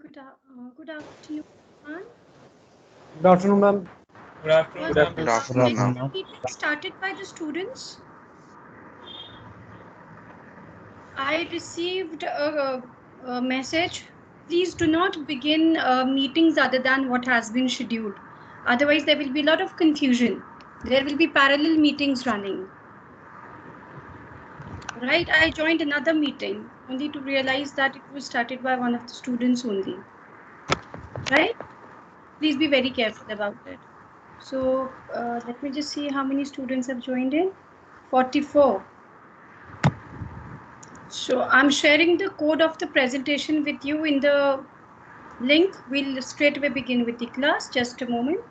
Good afternoon, everyone. Good afternoon, ma'am. Good afternoon, Was ma'am. Good afternoon, ma'am. meeting started by the students? I received a message. Please do not begin meetings other than what has been scheduled. Otherwise, there will be a lot of confusion. There will be parallel meetings running. Right? I joined another meeting only to realize that it was started by one of the students only. Right? Please be very careful about it. So let me just see how many students have joined in. 44. So I'm sharing the code of the presentation with you in the link. We'll straight away begin with the class. Just a moment.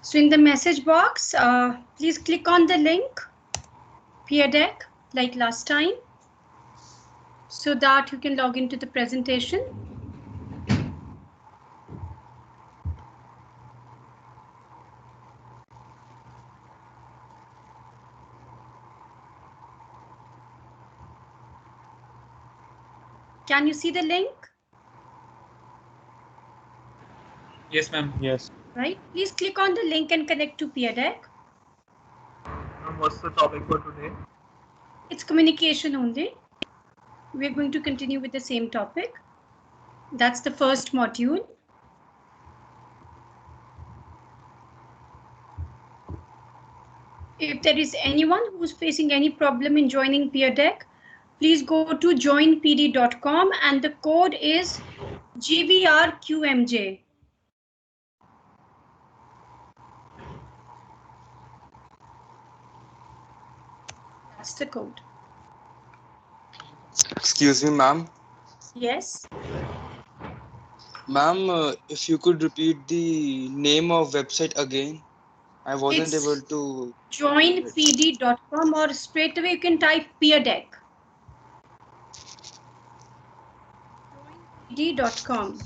So in the message box, please click on the link, Peer Deck, like last time, so that you can log into the presentation. Can you see the link? Yes, ma'am. Yes. Right. Please click on the link and connect to Peer Deck. Ma'am, what's the topic for today? It's communication only. We're going to continue with the same topic. That's the first module. If there is anyone who's facing any problem in joining Peer Deck, please go to joinpd.com and the code is GVRQMJ. That's the code. Excuse me, ma'am. Yes. Ma'am, if you could repeat the name of website again, I wasn't It's able to. joinpd.com or straight away you can type Peer Deck. Joinpd.com.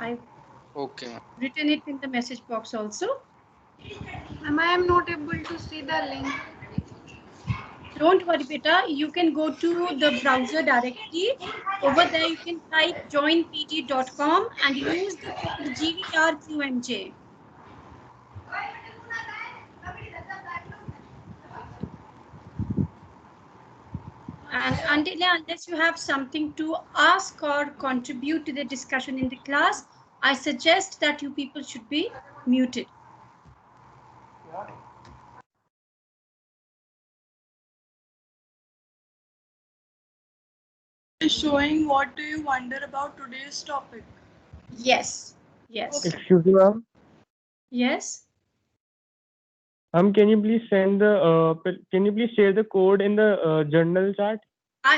I've Okay. written it in the message box also. Ma'am, I am not able to see the link. Don't worry, beta. You can go to the browser directly. Over there, you can type joinpd.com and use the code GVRQMJ. And unless you have something to ask or contribute to the discussion in the class, I suggest that you people should be muted. Is showing what do you wonder about today's topic? Yes. Yes. Excuse me, ma'am. Yes. Can you please send the can you please share the code in the journal chat? I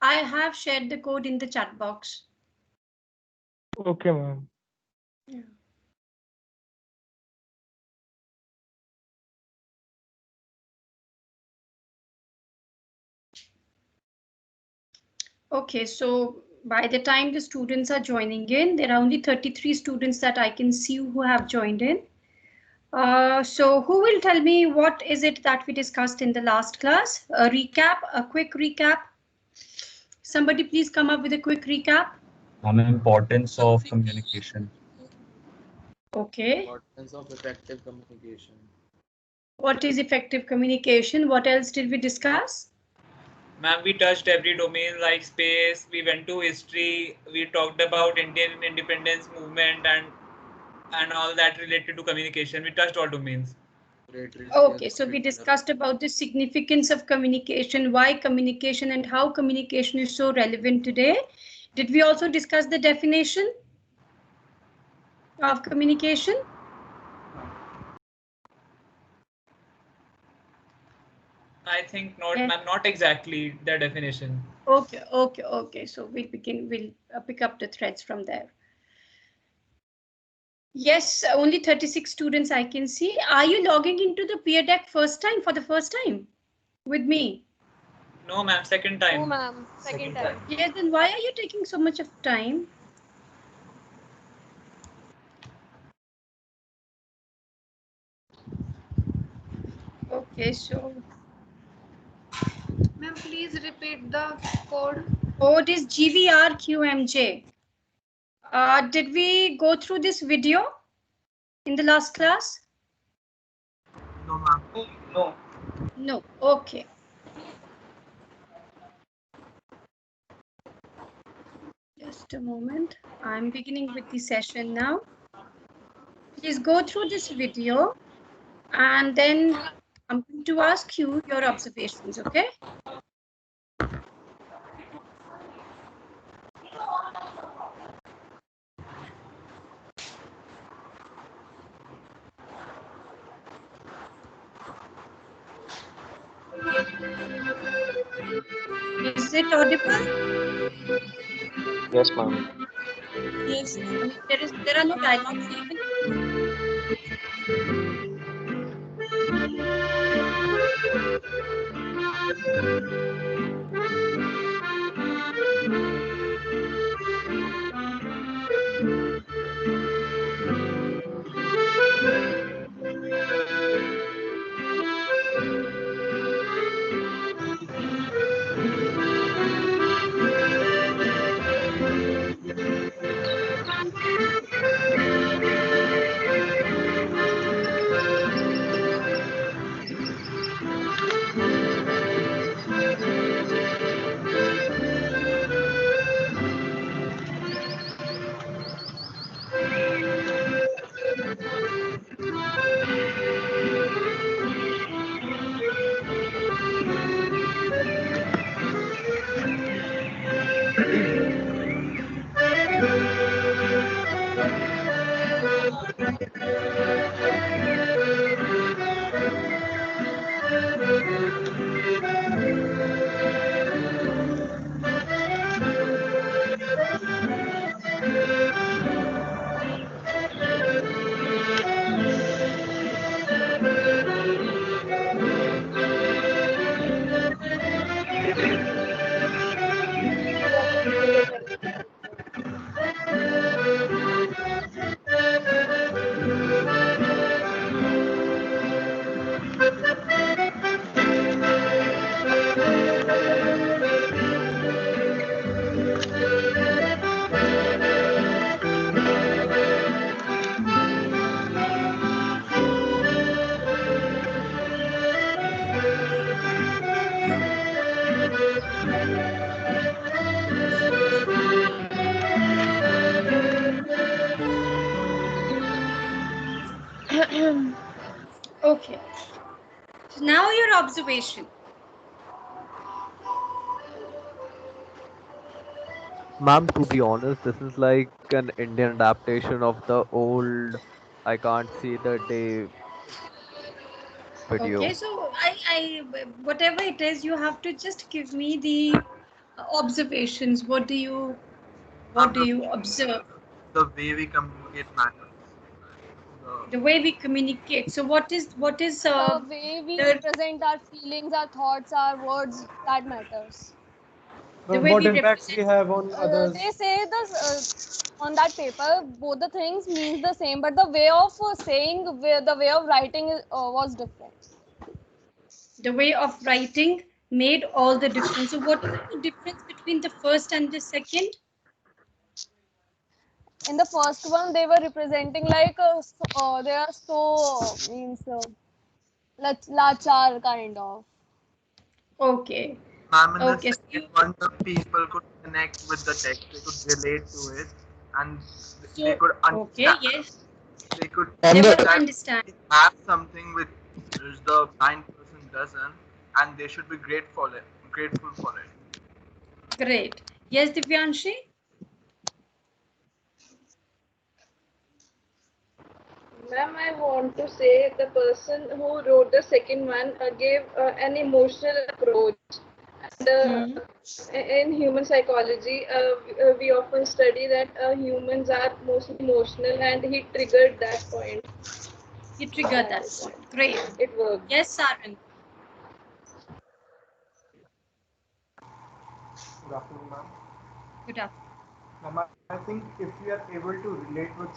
have shared the code in the chat box. Okay, ma'am. Yeah. Okay, so by the time the students are joining in, there are only 33 students that I can see who have joined in. So who will tell me what is it that we discussed in the last class? A recap, a quick recap. Somebody please come up with a quick recap. On the importance of communication. Okay. Importance of effective communication. What is effective communication? What else did we discuss? Ma'am, we touched every domain like space. We went to history. We talked about Indian independence movement and and all that related to communication. We touched all domains. Okay, so we discussed about the significance of communication, why communication and how communication is so relevant today. Did we also discuss the definition of communication? I think not, Yeah. ma'am, not exactly the definition. Okay. So we'll pick up the threads from there. Yes, only 36 students I can see. Are you logging into the peer deck for the first time with me? No, ma'am, second time. No, ma'am. Second time. Yes, then why are you taking so much of time? Okay, so Ma'am, please repeat the code. code is GVRQMJ. Did we go through this video in the last class? No, ma'am. No. No. Okay. Just a moment. I'm beginning with the session now. Please go through this video and then I'm going to ask you your observations, okay? Is it audible? Yes, ma'am. Yes. I mean, there are no dialogues even. Okay. So now your observation. Ma'am, to be honest, this is like an Indian adaptation of the old I Can't See the Day video. Okay, so whatever it is, you have to just give me the observations. What do you observe? The way we communicate matters. The way we communicate. So what is The way we the- represent our feelings, our thoughts, our words, that matters. the way What we impacts we represent? have on others? They say this on that paper, both the things means the same, but the way of saying, the way of writing was different. The way of writing made all the difference. So what is the difference between the first and the second? In the first one, they were representing like they are so means lachar kind of. Okay. Ma'am, in the Okay. second one, the people could connect with the text. They could relate to it, and they could Okay. understand. Yes. they could They the- would understand. have something which the blind person doesn't, and they should be grateful for it. Great. Yes, Divyanshi? Ma'am, I want to say the person who wrote the second one gave an emotional approach. And in human psychology, we often study that humans are mostly emotional, and he triggered that point. You triggered that point. Great. It worked. Yes, Sarvan. Good afternoon, ma'am. Good afternoon. Ma'am, I think if we are able to relate with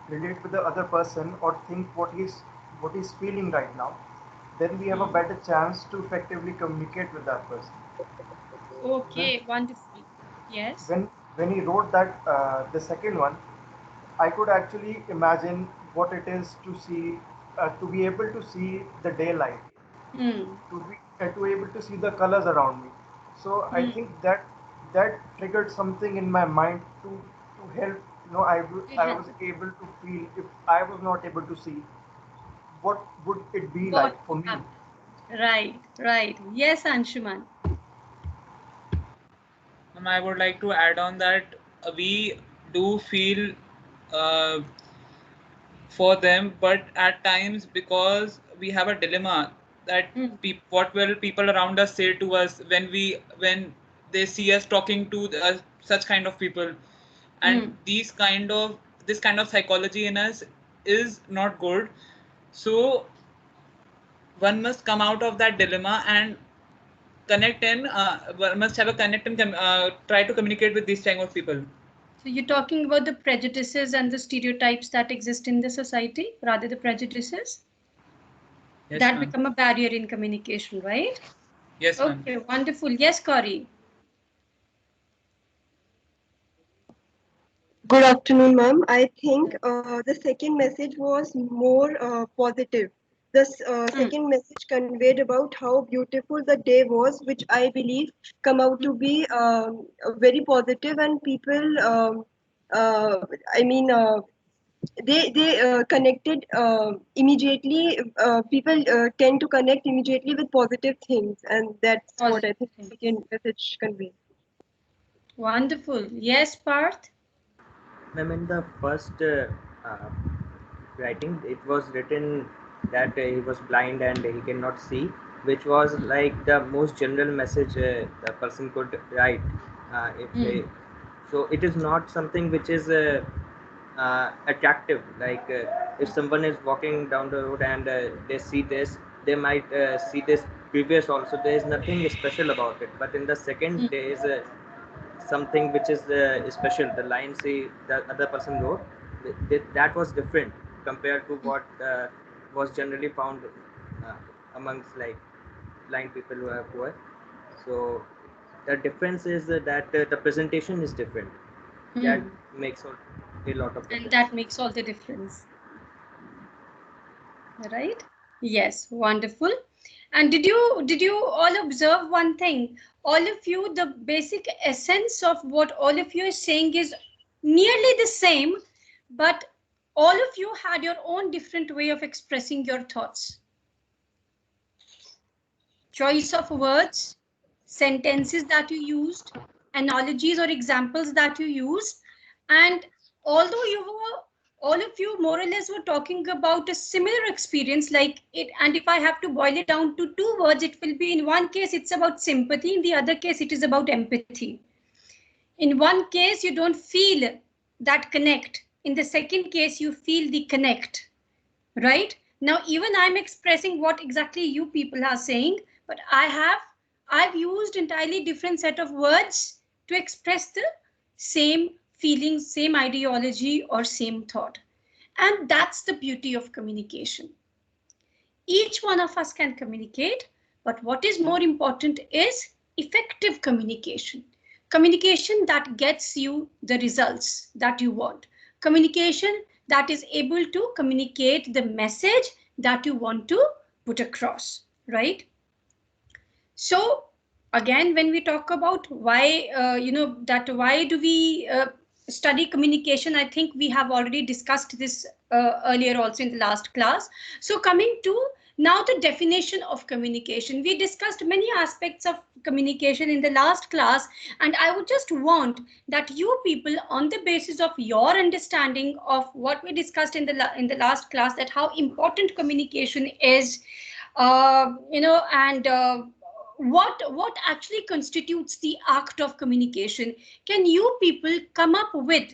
relate with the other person or think what he's feeling right now, then we have a better chance to effectively communicate with that person. Okay, wonderful. Yes. When he wrote that the second one, I could actually imagine what it is to be able to see the daylight, to be able to see the colors around me. So I think that triggered something in my mind to help. I was able to feel if I was not able to see, what would it be What like for me? Right, right. Yes, Anshuman. I would like to add on that we do feel for them, but at times because we have a dilemma that what will people around us say to us when they see us talking to such kind of people, and this kind of psychology in us is not good. So one must come out of that dilemma and connect and one must have a connect and try to communicate with these type of people. So you're talking about the prejudices and the stereotypes that exist in the society, rather the prejudices? Yes, that ma'am. become a barrier in communication, right? Yes, ma'am. Okay, wonderful. Yes, Corey. Good afternoon, ma'am. I think the second message was more positive. The second message conveyed about how beautiful the day was, which I believe come out to be very positive, and people, I mean, they connected immediately. People tend to connect immediately with positive things, and that's what I think the second message conveys. Wonderful. Yes, Parth. Ma'am, in the first writing, it was written that he was blind and he cannot see, which was like the most general message the person could write. So it is not something which is attractive. Like if someone is walking down the road and they see this, they might see this previous also. There is nothing special about it. But in the second, there is something which is special. The line say the other person wrote, that was different compared to what was generally found amongst like blind people who are poor. So the difference is that the presentation is different. That makes a lot of difference. And that makes all the difference. Right? Yes, wonderful. And did you all observe one thing? All of you, the basic essence of what all of you are saying is nearly the same, but all of you had your own different way of expressing your thoughts. Choice of words, sentences that you used, analogies or examples that you used, and although all of you more or less were talking about a similar experience like it, and if I have to boil it down to two words, it will be, in one case it's about sympathy, in the other case it is about empathy. In one case you don't feel that connect, in the second case you feel the connect, right? Now even I'm expressing what exactly you people are saying, but I've used entirely different set of words to express the same feelings, same ideology, or same thought. And that's the beauty of communication. Each one of us can communicate, but what is more important is effective communication. Communication that gets you the results that you want. Communication that is able to communicate the message that you want to put across, right? So again, when we talk about why, why do we study communication. I think we have already discussed this earlier also in the last class. So coming to now the definition of communication. We discussed many aspects of communication in the last class, and I would just want that you people, on the basis of your understanding of what we discussed in the last class, that how important communication is, and what actually constitutes the act of communication. Can you people come up with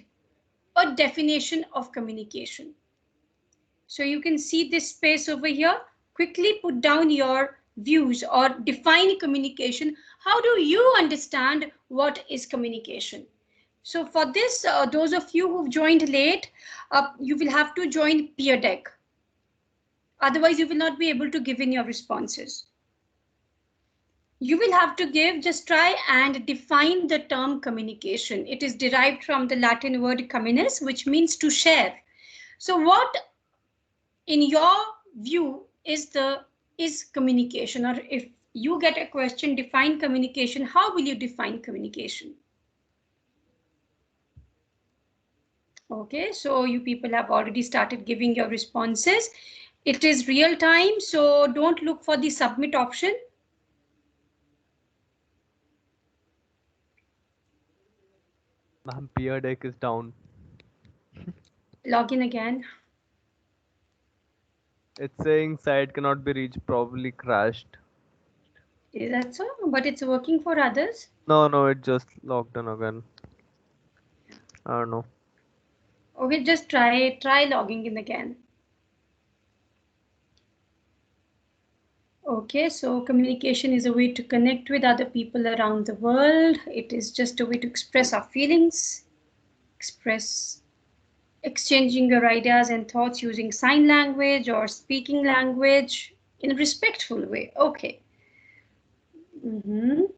a definition of communication? So you can see this space over here. Quickly put down your views or define communication. How do you understand what is communication? So for this, those of you who've joined late, you will have to join peer deck. Otherwise, you will not be able to give in your responses. You will have to just try and define the term communication. It is derived from the Latin word communis, which means to share. So what, in your view, is communication? Or if you get a question, define communication, how will you define communication? Okay, so you people have already started giving your responses. It is real time, so don't look for the submit option. Ma'am, peer deck is down. Log in again. It's saying site cannot be reached, probably crashed. Is that so? But it's working for others? No, it just logged in again. I don't know. Okay, just try logging in again. Okay, so communication is a way to connect with other people around the world. It is just a way to express our feelings, exchanging your ideas and thoughts using sign language or speaking language in a respectful way. Okay. The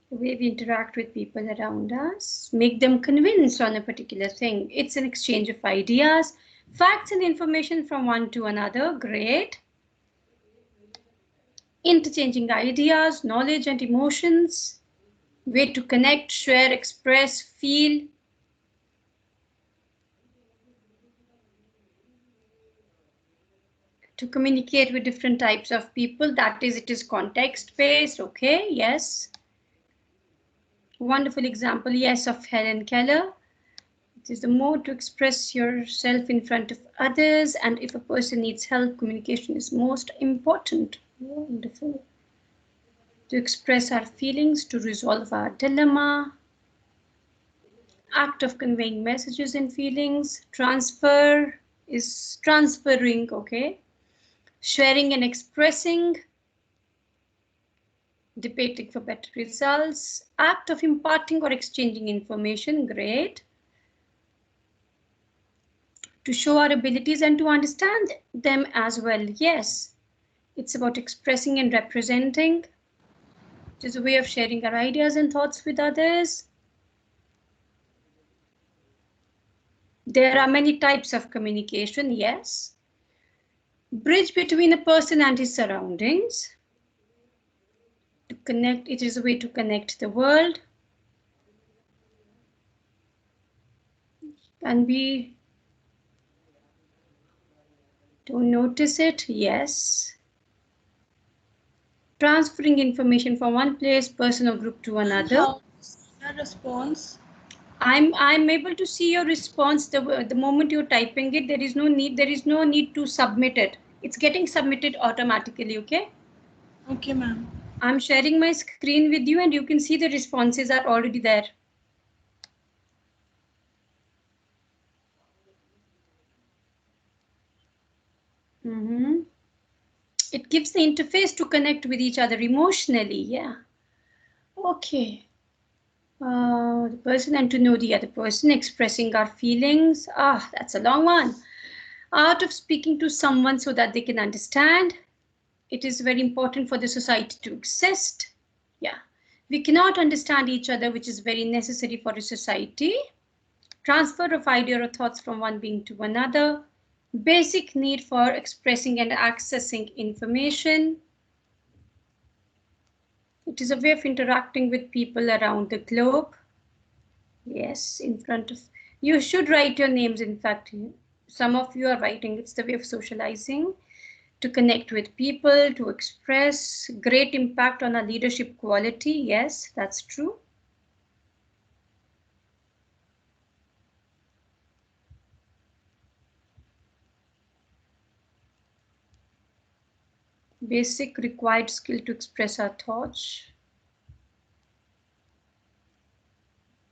way we interact with people around us, make them convinced on a particular thing. It's an exchange of ideas, facts and information from one to another. Great. Interchanging ideas, knowledge and emotions. Way to connect, share, express, feel. To communicate with different types of people. That is, it is context-based. Okay, yes. Wonderful example, yes, of Helen Keller. It is the mode to express yourself in front of others, and if a person needs help, communication is most important. Wonderful. To express our feelings, to resolve our dilemma. Act of conveying messages and feelings. Transfer is transferring, okay. Sharing and expressing. Debating for better results. Act of imparting or exchanging information, great. To show our abilities and to understand them as well, yes. It's about expressing and representing. It is a way of sharing our ideas and thoughts with others. There are many types of communication, yes. Bridge between a person and his surroundings. To connect, it is a way to connect the world. And we don't notice it, yes. Transferring information from one place, person or group to another. How's the response? I'm able to see your response the moment you're typing it. There is no need to submit it. It's getting submitted automatically, okay? Okay, ma'am. I'm sharing my screen with you and you can see the responses are already there. It gives the interface to connect with each other emotionally, yeah. Okay. The person and to know the other person, expressing our feelings. That's a long one. Art of speaking to someone so that they can understand. It is very important for the society to exist. Yeah, we cannot understand each other, which is very necessary for a society. Transfer of idea or thoughts from one being to another. Basic need for expressing and accessing information. It is a way of interacting with people around the globe. Yes, in front of, you should write your names. In fact, some of you are writing. It's the way of socializing, to connect with people, to express, great impact on our leadership quality. Yes, that's true. Basic required skill to express our thoughts.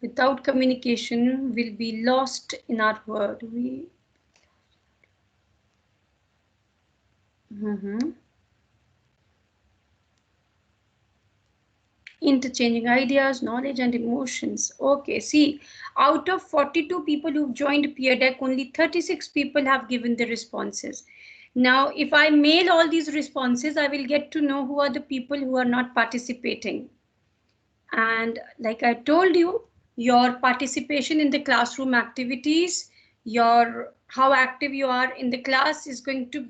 Without communication, we'll be lost in our world. Interchanging ideas, knowledge, and emotions. Okay, see, out of 42 people who've joined Peer Deck, only 36 people have given the responses. Now, if I mail all these responses, I will get to know who are the people who are not participating. And like I told you, your participation in the classroom activities, how active you are in the class is going to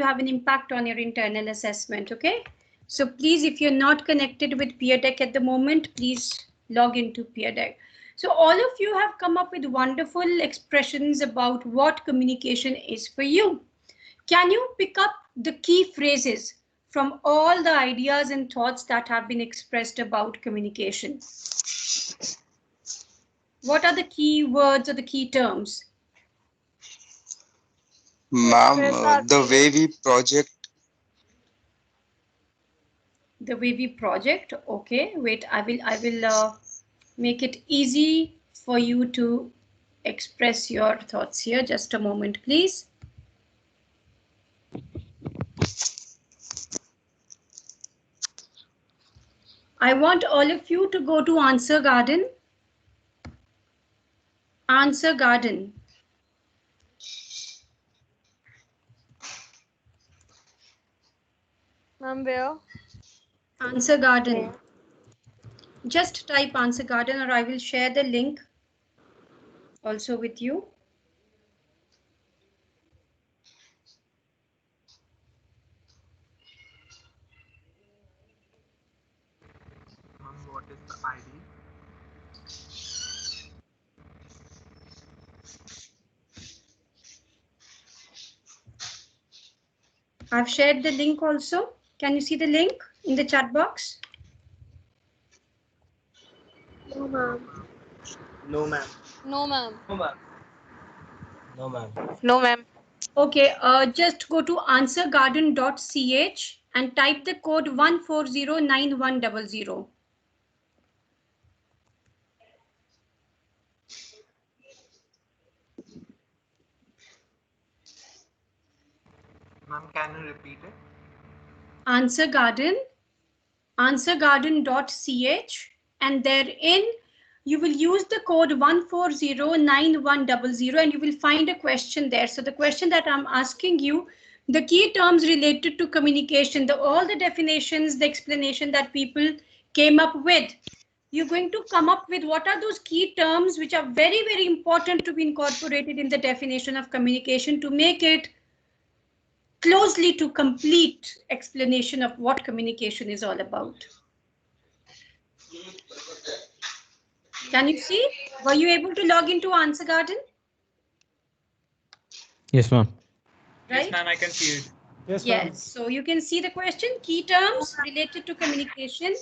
have an impact on your internal assessment. Okay, so please, if you're not connected with Peer Deck at the moment, please log into Peer Deck. So all of you have come up with wonderful expressions about what communication is for you. Can you pick up the key phrases from all the ideas and thoughts that have been expressed about communication? What are the key words or the key terms? Ma'am, the way we project. The way we project. Okay, wait, I will make it easy for you to express your thoughts here. Just a moment, please. I want all of you to go to Answer Garden. Answer Garden. Ma'am, where? Answer Garden. Just type Answer Garden, or I will share the link also with you. What is the ID? I've shared the link also. Can you see the link in the chat box? No, ma'am. No, ma'am. No, ma'am. No, ma'am. No, ma'am. No, ma'am. Okay, just go to answergarden.ch and type the code 1409100. Ma'am, can you repeat it? Answer Garden, answergarden.ch, and therein you will use the code 1409100 and you will find a question there. So the question that I'm asking you, the key terms related to communication, all the definitions, the explanation that people came up with, you're going to come up with what are those key terms which are very, very important to be incorporated in the definition of communication to make it closely to complete explanation of what communication is all about. Can you see? Were you able to log into Answer Garden? Yes, ma'am. Right? Yes, ma'am, I can see it. Yes, so you can see the question, key terms related to communication.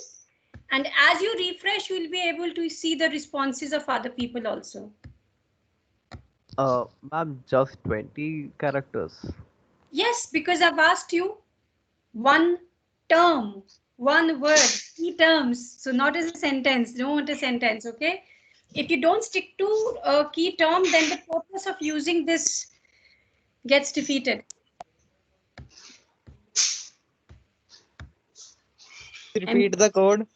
And as you refresh, you will be able to see the responses of other people also. Ma'am, just 20 characters. Yes, because I've asked you one term, one word, key terms. So not as a sentence, don't want a sentence, okay? If you don't stick to a key term, then the purpose of using this gets defeated. Repeat the code.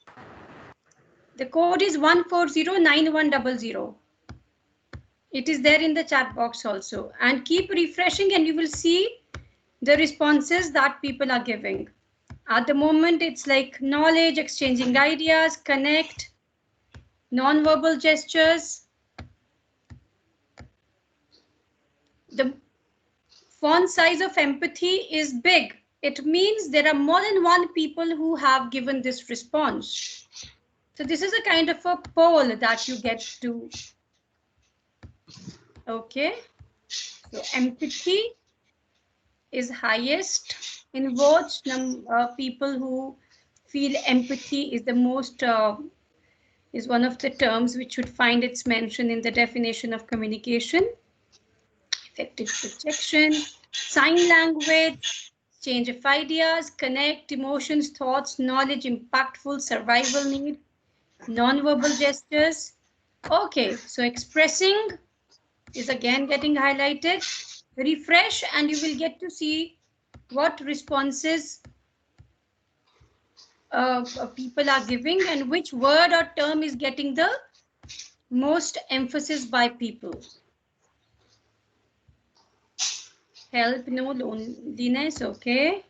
The code is 1409100. It is there in the chat box also. And keep refreshing and you will see the responses that people are giving. At the moment, it's like knowledge, exchanging ideas, connect, non-verbal gestures. The font size of empathy is big. it means there are more than one people who have given this response. So this is a kind of a poll that you get to. Okay. So empathy is highest in votes. People who feel empathy is the most, is one of the terms which should find its mention in the definition of communication. Effective projection, sign language, change of ideas, connect emotions, thoughts, knowledge, impactful, survival need, non-verbal gestures. Okay, so expressing is again getting highlighted. Refresh and you will get to see what responses people are giving and which word or term is getting the most emphasis by people. Help, no, loneliness, okay.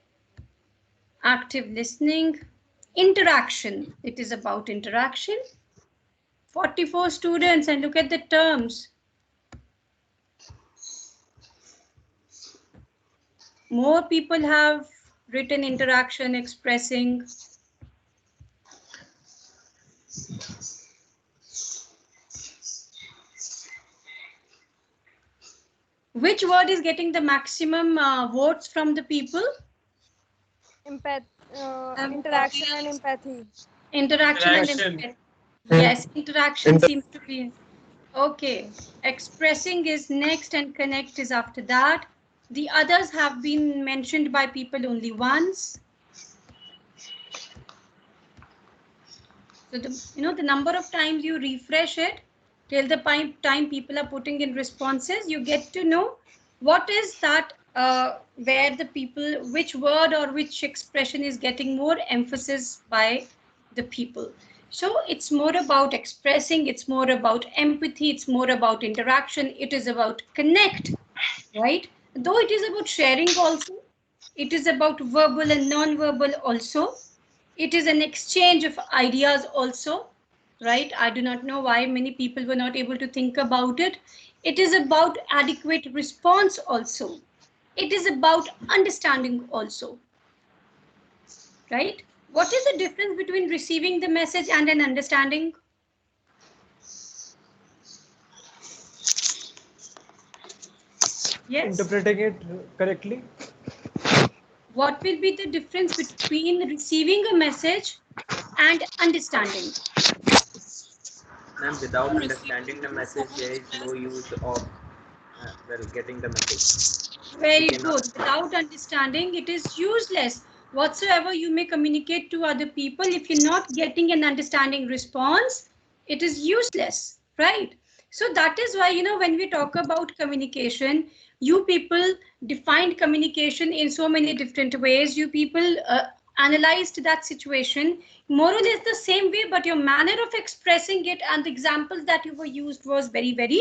Active listening, interaction, it is about interaction. 44 students and look at the terms. More people have written interaction, expressing. Which word is getting the maximum votes from the people? Interaction and empathy. Interaction and empathy. Yes, interaction seems to be. Okay, expressing is next and connect is after that. The others have been mentioned by people only once. So the number of times you refresh it till the time people are putting in responses, you get to know what is that where the people, which word or which expression is getting more emphasis by the people. So it's more about expressing, it's more about empathy, it's more about interaction, it is about connect, right? Though it is about sharing also, it is about verbal and non-verbal also. It is an exchange of ideas also, right? I do not know why many people were not able to think about it. It is about adequate response also. It is about understanding also, right? What is the difference between receiving the message and an understanding? Yes. Interpreting it correctly. What will be the difference between receiving a message and understanding? Ma'am, without understanding the message, there is no use of getting the message. Very good. Without understanding, it is useless. Whatsoever you may communicate to other people, if you're not getting an understanding response, it is useless, right? So that is why, when we talk about communication, you people defined communication in so many different ways. You people analyzed that situation more or less the same way, but your manner of expressing it and the examples that you were used was very, very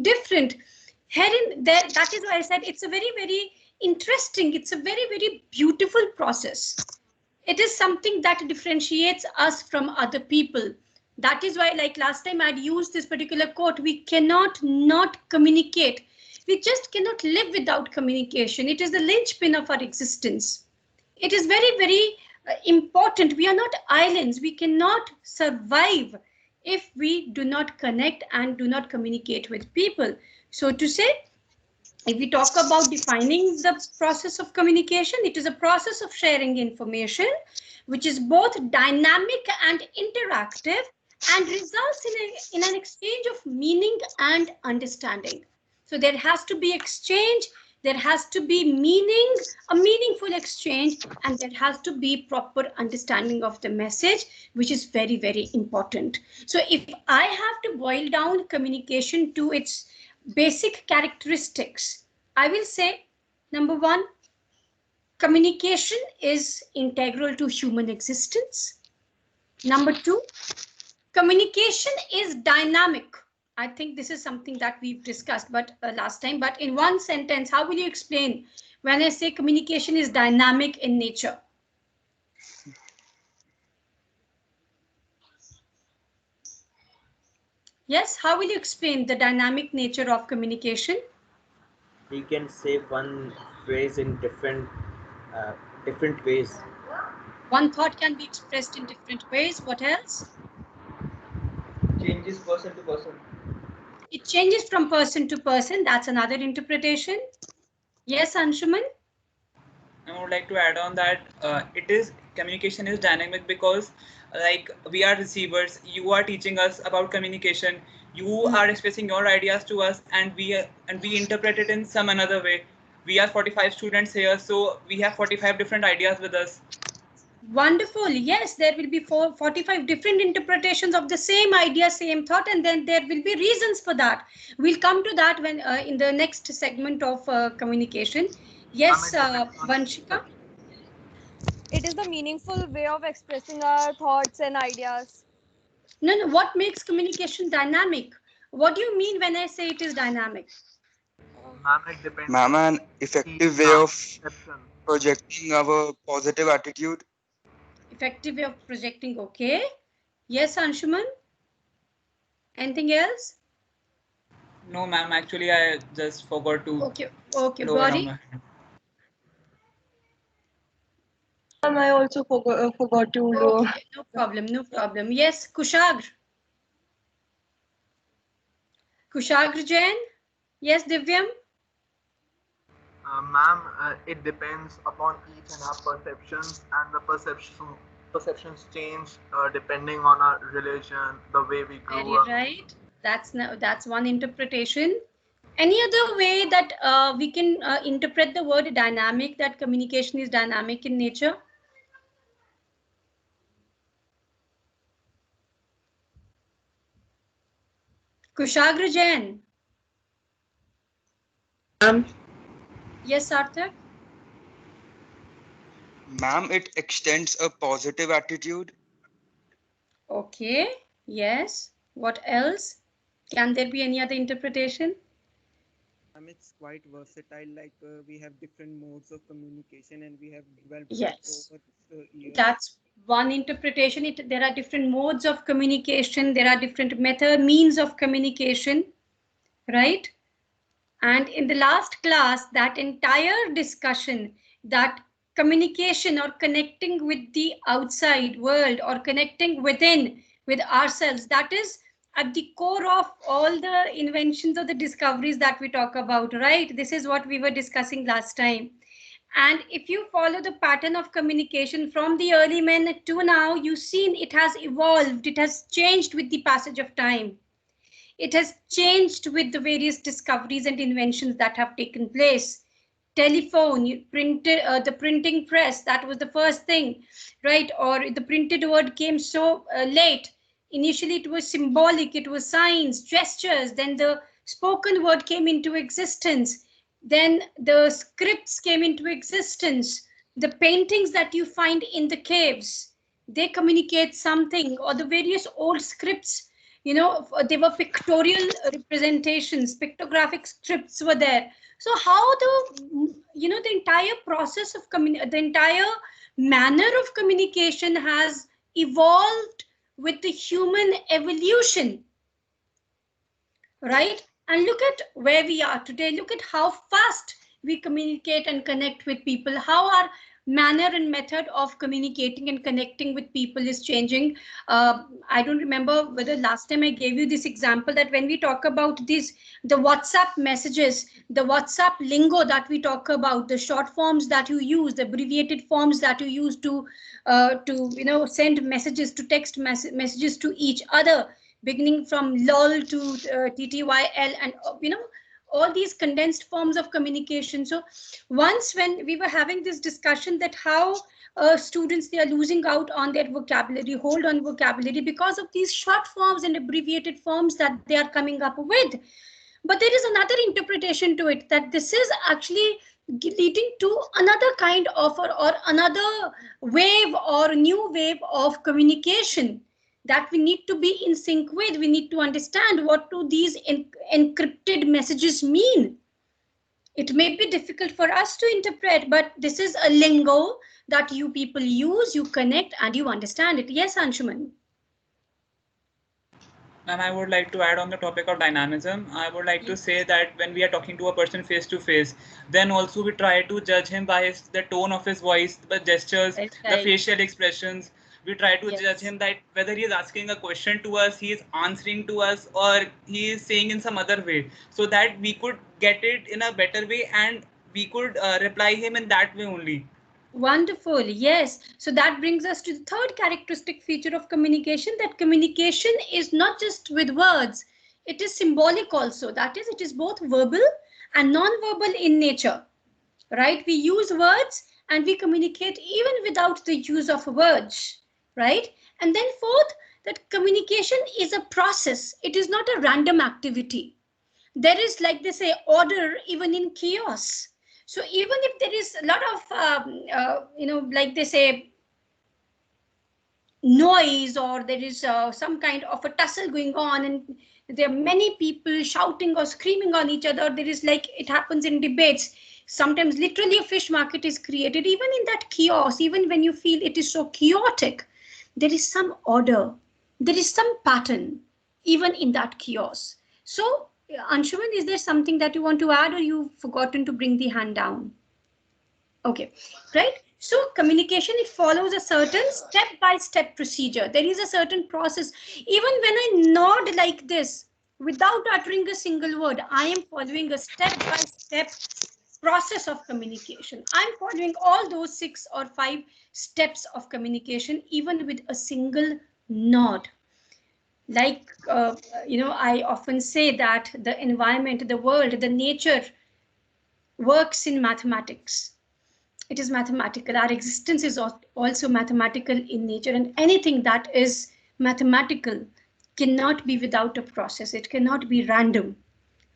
different. That is why I said it's a very, very interesting, it's a very, very beautiful process. It is something that differentiates us from other people. That is why, like last time I'd used this particular quote, we cannot not communicate. We just cannot live without communication. It is the linchpin of our existence. It is very, very important. We are not islands. We cannot survive if we do not connect and do not communicate with people. So to say, if we talk about defining the process of communication, it is a process of sharing information, which is both dynamic and interactive and results in an exchange of meaning and understanding. So there has to be exchange, there has to be meaning, a meaningful exchange, and there has to be proper understanding of the message, which is very, very important. So if I have to boil down communication to its basic characteristics, I will say, number one, communication is integral to human existence. Number two, communication is dynamic. I think this is something that we've discussed last time, but in one sentence, how will you explain when I say communication is dynamic in nature? Yes, how will you explain the dynamic nature of communication? We can say one phrase in different different ways. One thought can be expressed in different ways. What else? Changes person to person. It changes from person to person. That's another interpretation. Yes, Anshuman? I would like to add on that communication is dynamic because like we are receivers, you are teaching us about communication, you are expressing your ideas to us, and we interpret it in some another way. We are 45 students here, so we have 45 different ideas with us. Wonderful. Yes, there will be 45 different interpretations of the same idea, same thought, and then there will be reasons for that. We'll come to that when in the next segment of communication. Yes, Vanshika? It is the meaningful way of expressing our thoughts and ideas. No, what makes communication dynamic? What do you mean when I say it is dynamic? Ma'am, it depends. Ma'am, an effective way of projecting our positive attitude. Effective way of projecting, okay. Yes, Anshuman? Anything else? No, ma'am, actually I just forgot to okay, lower down my hand. I also forgot to lower. Okay, no problem, no problem. Yes, Kushagr. Kushagr Jain? Yes, Divyam? Ma'am, it depends upon each and our perceptions, and the perceptions change depending on our religion, the way we grew up. Very right. That's one interpretation. Any other way that we can interpret the word dynamic, that communication is dynamic in nature? Kushagra Jain. Yes, Sarthak? Ma'am, it extends a positive attitude. Okay, yes. What else? Can there be any other interpretation? It's quite versatile, like we have different modes of communication and we have developed Yes. over the years. That's one interpretation. There are different modes of communication. There are different means of communication, right? And in the last class, that entire discussion, that communication or connecting with the outside world or connecting within with ourselves, that is at the core of all the inventions or the discoveries that we talk about, right? This is what we were discussing last time. And if you follow the pattern of communication from the early men to now, you've seen it has evolved, it has changed with the passage of time. It has changed with the various discoveries and inventions that have taken place. Telephone, the printing press, that was the first thing, right? Or the printed word came so late. Initially, it was symbolic, it was signs, gestures. Then the spoken word came into existence. Then the scripts came into existence. The paintings that you find in the caves, they communicate something, or the various old scripts, you know, they were pictorial representations, pictographic scripts were there. So how the entire process of the entire manner of communication has evolved with the human evolution, right? And look at where we are today. Look at how fast we communicate and connect with people, how our manner and method of communicating and connecting with people is changing. I don't remember whether last time I gave you this example that when we talk about the WhatsApp messages, the WhatsApp lingo that we talk about, the short forms that you use, the abbreviated forms that you use to send messages, to text messages to each other, beginning from lol to TTYL, and all these condensed forms of communication. So once when we were having this discussion that how students, they are losing out on their vocabulary, hold on vocabulary, because of these short forms and abbreviated forms that they are coming up with. But there is another interpretation to it, that this is actually leading to another kind of or another wave or new wave of communication that we need to be in sync with. We need to understand what do these encrypted messages mean. It may be difficult for us to interpret, but this is a lingo that you people use, you connect, and you understand it. Yes, Anshuman? And I would like to add on the topic of dynamism. I would like to say that when we are talking to a person face to face, then also we try to judge him by the tone of his voice, the gestures, the facial expressions. We try to judge him that whether he is asking a question to us, he is answering to us, or he is saying in some other way, so that we could get it in a better way and we could reply him in that way only. Wonderful. Yes. So that brings us to the third characteristic feature of communication, that communication is not just with words. It is symbolic also. That is, it is both verbal and non-verbal in nature, right? We use words and we communicate even without the use of words, right? And then fourth, that communication is a process. It is not a random activity. There is, like they say, order even in chaos. So even if there is a lot of, like they say, noise, or there is some kind of a tussle going on, and there are many people shouting or screaming on each other, there is, like it happens in debates, sometimes literally a fish market is created. Even in that chaos, even when you feel it is so chaotic, there is some order, there is some pattern, even in that chaos. So Anshuman, is there something that you want to add, or you've forgotten to bring the hand down? Okay, right. So communication, it follows a certain step-by-step procedure. There is a certain process. Even when I nod like this, without uttering a single word, I am following a step-by-step process of communication. I'm following all those 6 or 5 steps of communication, even with a single nod. Like, I often say that the environment, the world, the nature works in mathematics. It is mathematical. Our existence is also mathematical in nature, and anything that is mathematical cannot be without a process. It cannot be random.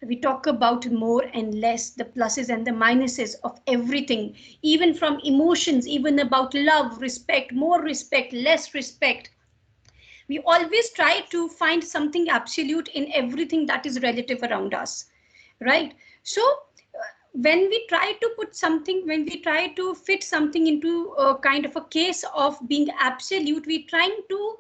We talk about more and less, the pluses and the minuses of everything, even from emotions, even about love, respect, more respect, less respect. We always try to find something absolute in everything that is relative around us, right? So when we try to put something, when we try to fit something into a kind of a case of being absolute, we're trying to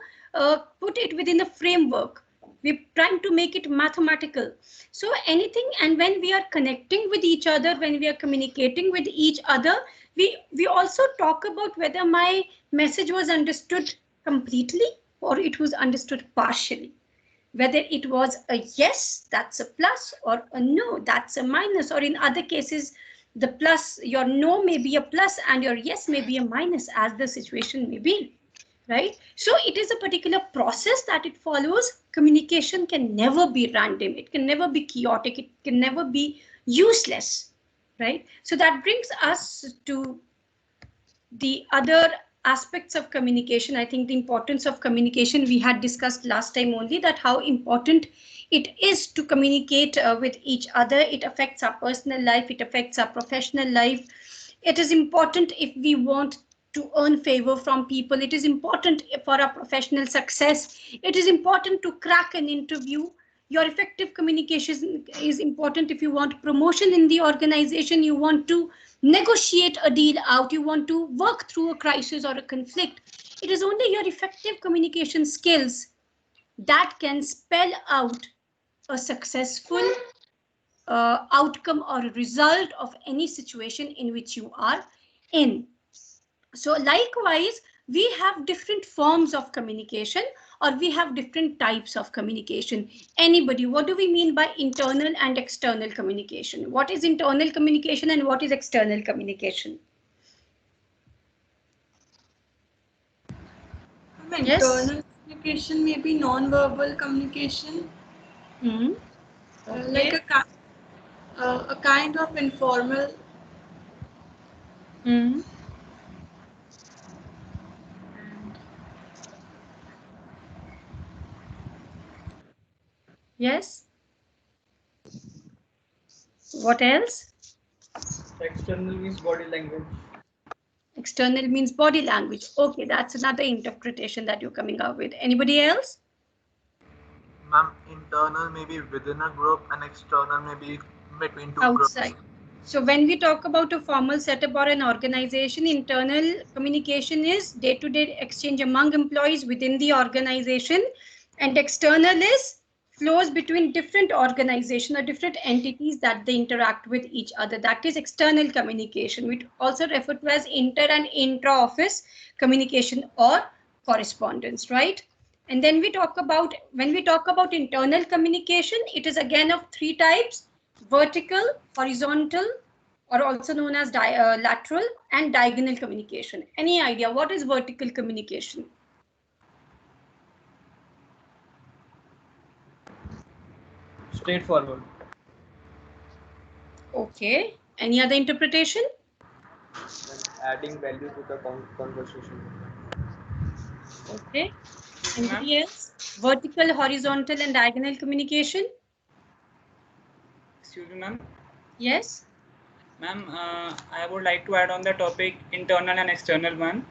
put it within a framework. We're trying to make it mathematical. So anything, and when we are connecting with each other, when we are communicating with each other, we also talk about whether my message was understood completely or it was understood partially. Whether it was a yes, that's a plus, or a no, that's a minus, or in other cases, the plus, your no may be a plus and your yes may be a minus, as the situation may be, right? So it is a particular process that it follows. Communication can never be random. It can never be chaotic. It can never be useless, right? So that brings us to the other aspects of communication. I think the importance of communication we had discussed last time only, that how important it is to communicate with each other. It affects our personal life, it affects our professional life. It is important if we want to earn favor from people. It is important for our professional success. It is important to crack an interview. Your effective communication is important if you want promotion in the organization, you want to negotiate a deal out, you want to work through a crisis or a conflict. It is only your effective communication skills that can spell out a successful outcome or result of any situation in which you are in. So likewise, we have different forms of communication, or we have different types of communication. Anybody, what do we mean by internal and external communication? What is internal communication and what is external communication? Internal communication may be non-verbal communication. Okay. Like a kind of informal. Yes. What else? External means body language. External means body language. Okay, that's another interpretation that you're coming up with. Anybody else? Ma'am, internal may be within a group and external may be between two outside groups. So when we talk about a formal setup or an organization, internal communication is day-to-day exchange among employees within the organization, and external is flows between different organizations or different entities that they interact with each other. That is external communication, which also referred to as inter and intra-office communication or correspondence, right? And then when we talk about internal communication, it is again of three types: vertical, horizontal, or also known as lateral, and diagonal communication. Any idea what is vertical communication? Straightforward. Okay. Any other interpretation? Adding value to the conversation. Okay. Anybody else? Vertical, horizontal, and diagonal communication? Excuse me, ma'am. Yes. Ma'am, I would like to add on the topic internal and external one.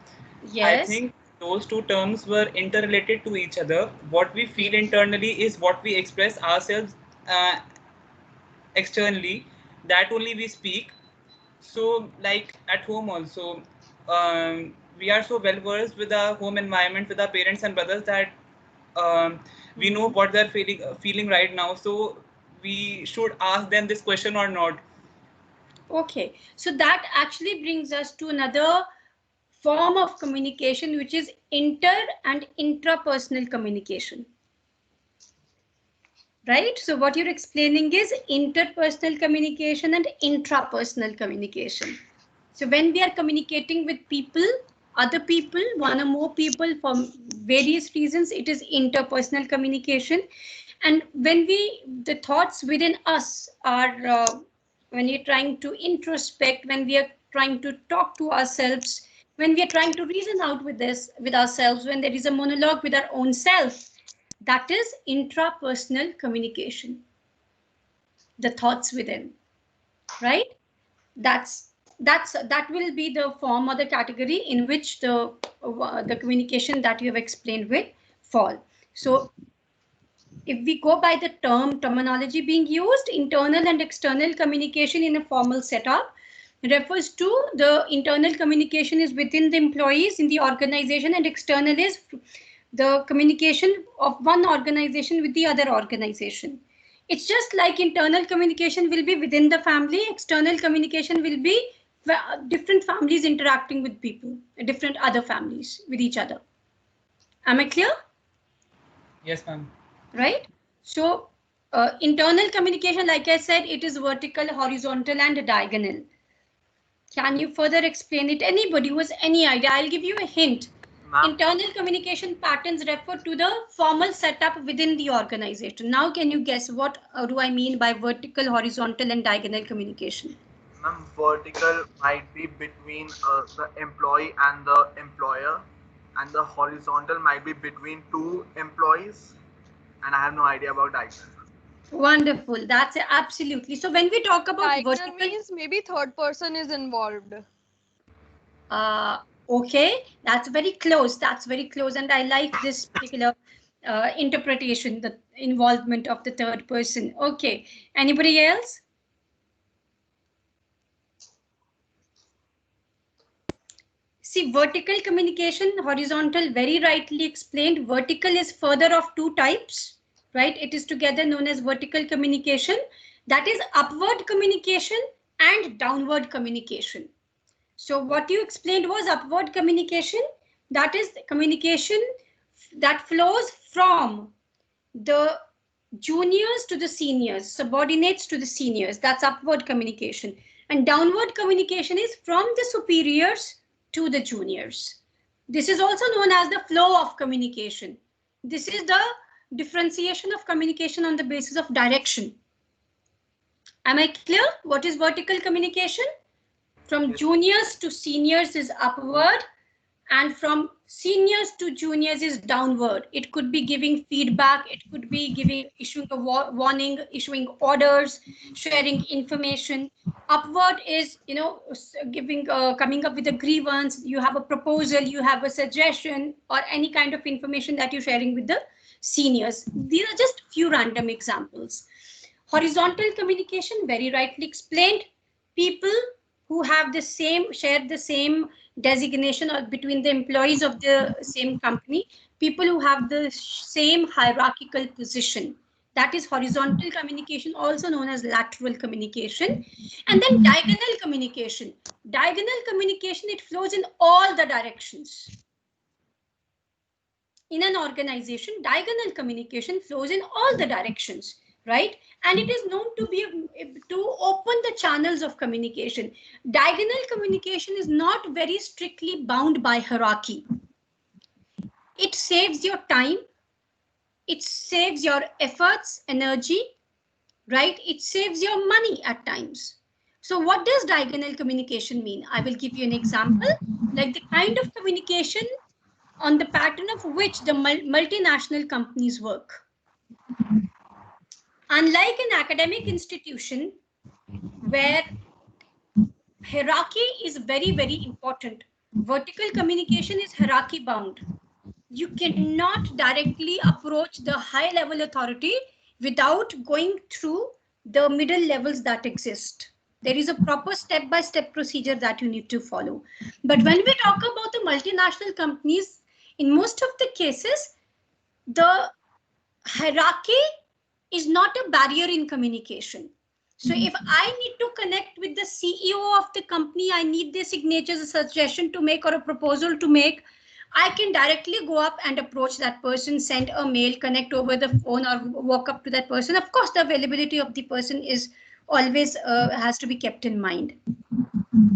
Yes. I think those two terms were interrelated to each other. What we feel internally is what we express ourselves externally. That only we speak. So like at home also, we are so well versed with our home environment, with our parents and brothers, that we know what they're feeling right now. So we should ask them this question or not. Okay, so that actually brings us to another form of communication, which is inter and intrapersonal communication. Right? So what you're explaining is interpersonal communication and intrapersonal communication. So when we are communicating with people, other people, one or more people for various reasons, it is interpersonal communication. And when the thoughts within us are, when you're trying to introspect, when we are trying to talk to ourselves, when we are trying to reason out with ourselves, when there is a monologue with our own self, that is intrapersonal communication. The thoughts within, right? That will be the form or the category in which the communication that you have explained will fall. So if we go by the terminology being used, internal and external communication in a formal setup refers to the internal communication is within the employees in the organization, and external is the communication of one organization with the other organization. It's just like internal communication will be within the family, external communication will be different families interacting with people, different other families with each other. Am I clear? Yes, ma'am. Right? So internal communication, like I said, it is vertical, horizontal, and diagonal. Can you further explain it? Anybody who has any idea? I'll give you a hint. Internal communication patterns refer to the formal setup within the organization. Now, can you guess what do I mean by vertical, horizontal, and diagonal communication? Ma'am, vertical might be between the employee and the employer, and the horizontal might be between two employees, and I have no idea about diagonal. Wonderful. That's absolutely. So when we talk about diagonal vertical, means maybe third person is involved. Okay, that's very close. That's very close. And I like this particular interpretation, the involvement of the third person. Okay, anybody else? See, vertical communication, horizontal, very rightly explained. Vertical is further of two types, right? It is together known as vertical communication. That is upward communication and downward communication. So what you explained was upward communication. That is the communication that flows from the juniors to the seniors, subordinates to the seniors. That's upward communication. And downward communication is from the superiors to the juniors. This is also known as the flow of communication. This is the differentiation of communication on the basis of direction. Am I clear? What is vertical communication? From juniors to seniors is upward, and from seniors to juniors is downward. It could be giving feedback, it could be issuing a warning, issuing orders, sharing information. Upward is, coming up with a grievance, you have a proposal, you have a suggestion, or any kind of information that you're sharing with the seniors. These are just few random examples. Horizontal communication, very rightly explained, people who have share the same designation or between the employees of the same company, people who have the same hierarchical position. That is horizontal communication, also known as lateral communication. And then diagonal communication. Diagonal communication, it flows in all the directions. In an organization, diagonal communication flows in all the directions, right? And it is known to be to open the channels of communication. Diagonal communication is not very strictly bound by hierarchy. It saves your time. It saves your efforts, energy, right? It saves your money at times. So what does diagonal communication mean? I will give you an example, like the kind of communication on the pattern of which the multinational companies work. Unlike an academic institution where hierarchy is very, very important, vertical communication is hierarchy bound. You cannot directly approach the high level authority without going through the middle levels that exist. There is a proper step-by-step procedure that you need to follow. But when we talk about the multinational companies, in most of the cases, the hierarchy is not a barrier in communication. So if I need to connect with the CEO of the company, I need their signatures, a suggestion to make or a proposal to make, I can directly go up and approach that person, send a mail, connect over the phone, or walk up to that person. Of course, the availability of the person is always has to be kept in mind,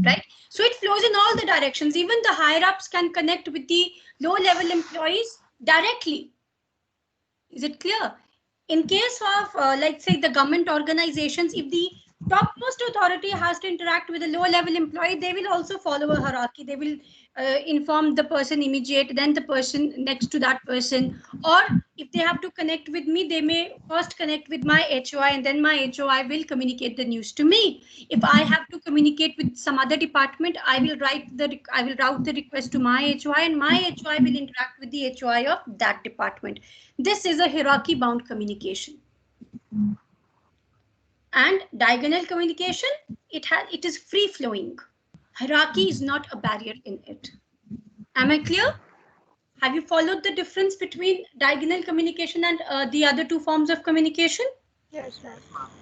right? So it flows in all the directions. Even the higher ups can connect with the low level employees directly. Is it clear? In case of, let's say, the government organizations, if the topmost authority has to interact with a low level employee, they will also follow a hierarchy. They will inform the person immediate, then the person next to that person. Or if they have to connect with me, they may first connect with my HOI, and then my HOI will communicate the news to me. If I have to communicate with some other department, I will route the request to my HOI, and my HOI will interact with the HOI of that department. This is a hierarchy bound communication. And diagonal communication, it is free flowing. Hierarchy is not a barrier in it. Am I clear? Have you followed the difference between diagonal communication and the other two forms of communication? Yes, ma'am.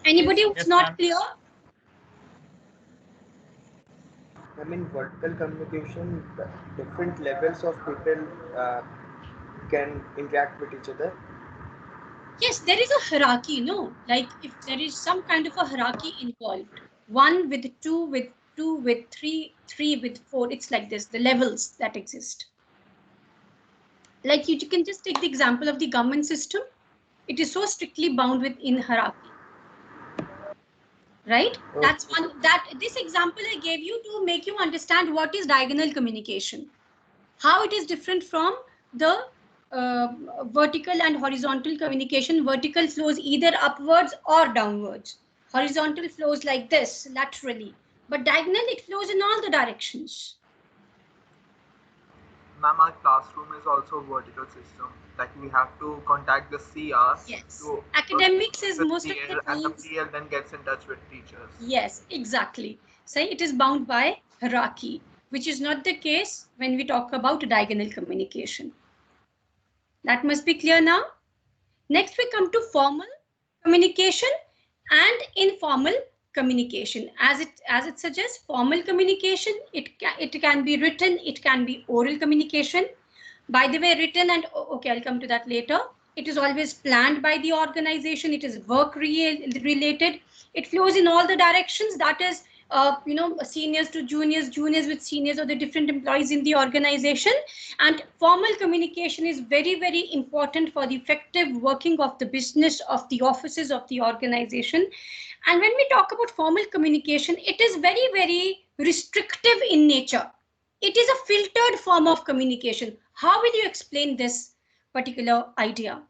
Anybody who's not clear? I mean, vertical communication, different levels of people can interact with each other. Yes, there is a hierarchy, no? Like if there is some kind of a hierarchy involved, 1 with 2 with 2 with 3, 3 with 4, it's like this, the levels that exist. Like you can just take the example of the government system. It is so strictly bound within hierarchy. Right? Okay. That's one, this example I gave you to make you understand what is diagonal communication. How it is different from the vertical and horizontal communication. Vertical flows either upwards or downwards. Horizontal flows like this, laterally. But diagonal, it flows in all the directions. Ma'am, our classroom is also a vertical system. Like we have to contact the CRs. Yes. Academics is most of the and the PL then gets in touch with teachers. Yes, exactly. So it is bound by hierarchy, which is not the case when we talk about diagonal communication. That must be clear now. Next, we come to formal communication and informal communication. As it suggests, formal communication, it can be written, it can be oral communication. By the way, written and, okay, I'll come to that later. It is always planned by the organization. It is work related. It flows in all the directions. That is, seniors to juniors, juniors with seniors, or the different employees in the organization. And formal communication is very, very important for the effective working of the business, of the offices of the organization. And when we talk about formal communication, it is very, very restrictive in nature. It is a filtered form of communication. How will you explain this particular idea?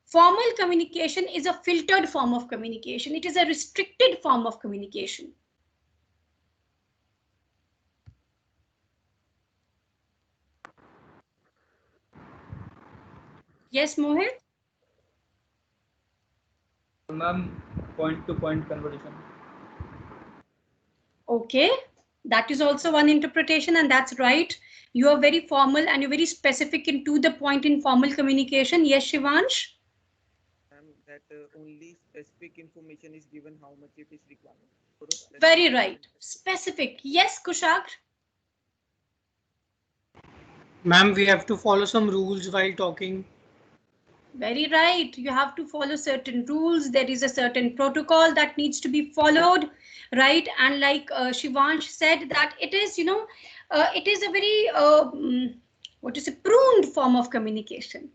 Formal communication is a filtered form of communication. It is a restricted form of communication. Yes, Mohit? Ma'am, point-to-point conversation. Okay, that is also one interpretation, and that's right. You are very formal and you're very specific and to the point in formal communication. Yes, Shivansh? that only specific information is given how much it is required. Very right. Specific. Yes, Kushag. Ma'am, we have to follow some rules while talking. Very right. You have to follow certain rules. There is a certain protocol that needs to be followed, right? And like Shivansh said, that it is, it is a very, pruned form of communication.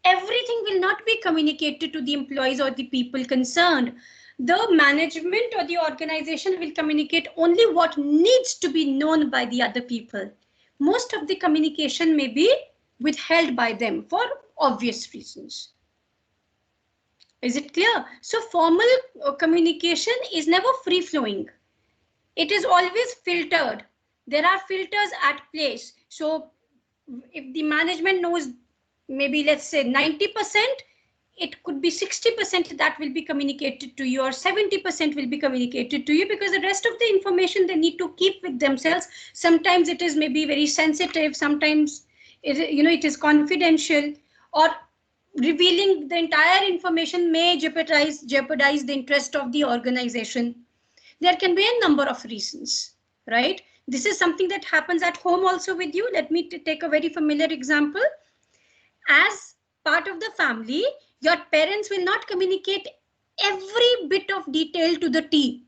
Everything will not be communicated to the employees or the people concerned. The management or the organization will communicate only what needs to be known by the other people. Most of the communication may be withheld by them for obvious reasons. Is it clear? So formal communication is never free flowing. It is always filtered. There are filters at place. So if the management knows maybe let's say 90%, it could be 60% that will be communicated to you, or 70% will be communicated to you, because the rest of the information they need to keep with themselves. Sometimes it is maybe very sensitive, sometimes it is confidential, or revealing the entire information may jeopardize the interest of the organization. There can be a number of reasons, right? This is something that happens at home also with you. Let me take a very familiar example. As part of the family, your parents will not communicate every bit of detail to the T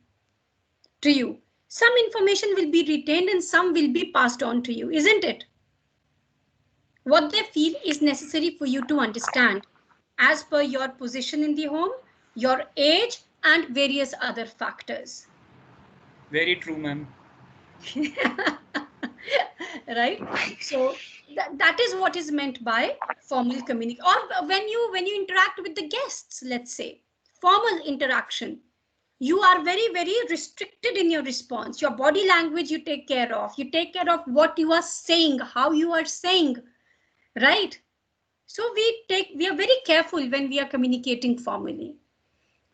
to you. Some information will be retained and some will be passed on to you, isn't it? What they feel is necessary for you to understand as per your position in the home, your age, and various other factors. Very true, ma'am. Right? So that is what is meant by formal communication. Or when you interact with the guests, let's say, formal interaction, you are very, very restricted in your response. Your body language you take care of. You take care of what you are saying, how you are saying, right? So we are very careful when we are communicating formally.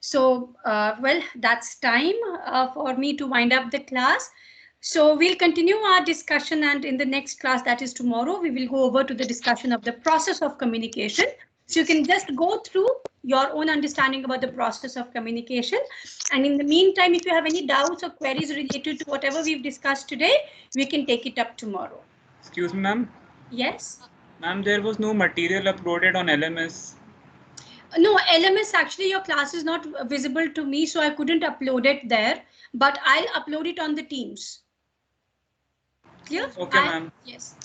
So, well, that's time for me to wind up the class. So we'll continue our discussion, and in the next class, that is tomorrow, we will go over to the discussion of the process of communication. So you can just go through your own understanding about the process of communication. And in the meantime, if you have any doubts or queries related to whatever we've discussed today, we can take it up tomorrow. Excuse me, ma'am. Yes. Ma'am, there was no material uploaded on LMS. No, LMS, actually your class is not visible to me, so I couldn't upload it there, but I'll upload it on the Teams. Clear? Okay, ma'am. Yes.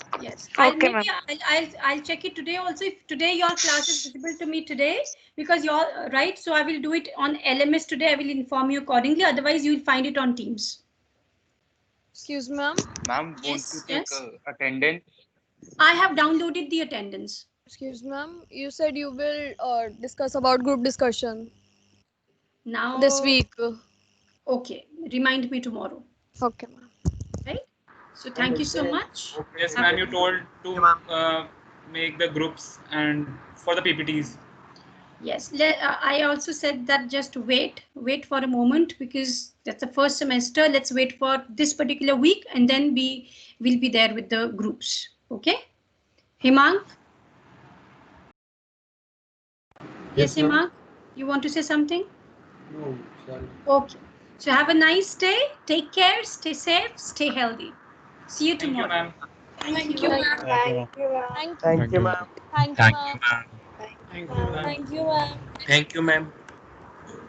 Okay, ma'am. I'll check it today also. If today your class is visible to me today, because you're right, so I will do it on LMS today. I will inform you accordingly. Otherwise, you'll find it on Teams. Excuse me, ma'am. Ma'am, Yes, want to take yes. attendance? I have downloaded the attendance. Excuse me, ma'am. You said you will discuss about group discussion Now this week. Okay, remind me tomorrow. Okay, ma'am. Right. So thank you so much. Yes, ma'am. You told to make the groups and for the PPTs. Yes, I also said that just wait for a moment, because that's the first semester. Let's wait for this particular week, and then we will be there with the groups. Okay, Himang? Yes, Himang, you want to say something? No, sorry. Okay, so have a nice day. Take care, stay safe, stay healthy. See you tomorrow. Thank you, ma'am. Thank you, ma'am. Thank you, ma'am. Thank you, ma'am. Thank you, ma'am. Thank you, ma'am. Thank you, ma'am. Thank you, ma'am.